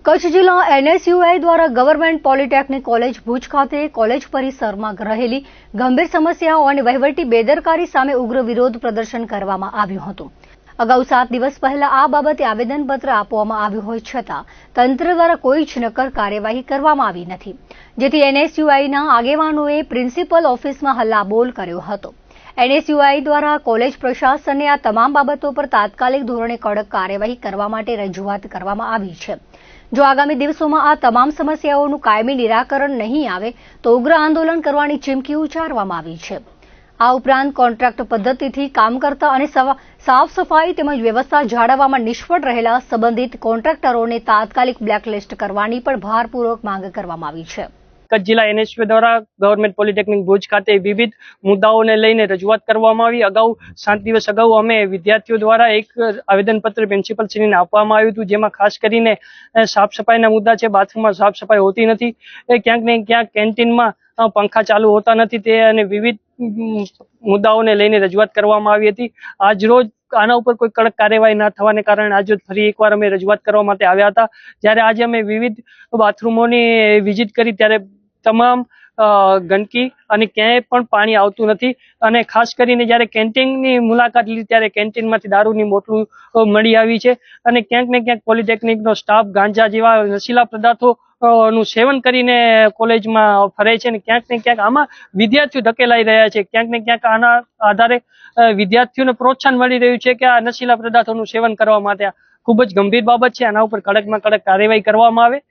કચ્છ જિલ્લા એનએસયુઆઈ દ્વારા government polytechnic college Bhuj ખાતે કોલેજ પરિસરમાં રહેલી ગંભીર સમસ્યાઓ અને વહીવટી બેદરકારી સામે ઉગ્ર વિરોધ પ્રદર્શન કરવામાં આવ્યું હતું। અગાઉ 7 દિવસ પહેલા આ બાબતે આવેદનપત્ર આપવામાં આવ્યું હોય છતાં તંત્ર દ્વારા કોઈ જ નક્કર કાર્યવાહી કરવામાં આવી નથી, જેથી એનએસયુઆઈના આગેવાનોએ પ્રિન્સિપલ ઓફિસમાં હલ્લાબોલ કર્યો હતો। એનએસયુઆઈ દ્વારા કોલેજ પ્રશાસનને આ તમામ બાબતો પર તાત્કાલિક ધોરણે કડક કાર્યવાહી કરવા માટે રજૂઆત કરવામાં આવી છે। જો આગામી દિવસોમાં આ તમામ સમસ્યાઓનું કાયમી નિરાકરણ નહીં આવે તો ઉગ્ર આંદોલન કરવાની ચીમકી ઉચ્ચારવામાં આવી છે। આ ઉપરાંત કોન્ટ્રાક્ટ પદ્ધતિથી કામ કરતા અને સાફ સફાઈ તેમજ વ્યવસ્થા જાળવવામાં નિષ્ફળ રહેલા સંબંધિત કોન્ટ્રાક્ટરોને તાત્કાલિક બ્લેકલિસ્ટ કરવાની પણ ભારપૂર્વક માંગ કરવામાં આવી છે। કચ્છ જિલ્લા એનએસયુઆઈ દ્વારા ગવર્મેન્ટ પોલિટેકનિક ભુજ ખાતે વિવિધ મુદ્દાઓને લઈને રજૂઆત કરવામાં આવી। અગાઉ 7 દિવસ અગાઉ અમે વિદ્યાર્થીઓ દ્વારા એક આવેદનપત્ર પ્રિન્સિપલ શ્રીને આપવામાં આવ્યું હતું, જેમાં ખાસ કરીને સાફ સફાઈના મુદ્દા છે। બાથરૂમમાં સાફ સફાઈ હોતી નથી, ક્યાંક ને ક્યાંક કેન્ટીનમાં પંખા ચાલુ હોતા નથી, તે અને વિવિધ મુદ્દાઓને લઈને રજૂઆત કરવામાં આવી હતી। આજરોજ આના ઉપર કોઈ કડક કાર્યવાહી ન થવાને કારણે આજે ફરી એકવાર અમે રજૂઆત કરવા માટે આવ્યા હતા। જ્યારે આજે અમે વિવિધ બાથરૂમોની વિઝિટ કરી ત્યારે તમામ ગંદકી અને ક્યાંય પણ પાણી આવતું નથી, અને ખાસ કરીને જ્યારે કેન્ટીનની મુલાકાત લીધી ત્યારે કેન્ટીનમાંથી દારૂની બોટલું મળી આવી છે, અને ક્યાંક ને ક્યાંક પોલિટેકનિકનો સ્ટાફ ગાંજા જેવા નશીલા પદાર્થો નું સેવન કરીને કોલેજમાં ફરે છે, અને ક્યાંક ને ક્યાંક આમાં વિદ્યાર્થીઓ ધકેલાઈ રહ્યા છે। ક્યાંક ને ક્યાંક આના આધારે વિદ્યાર્થીઓને પ્રોત્સાહન મળી રહ્યું છે કે આ નશીલા પદાર્થોનું સેવન કરવા માટે ખૂબ જ ગંભીર બાબત છે। આના ઉપર કડકમાં કડક કાર્યવાહી કરવામાં આવે।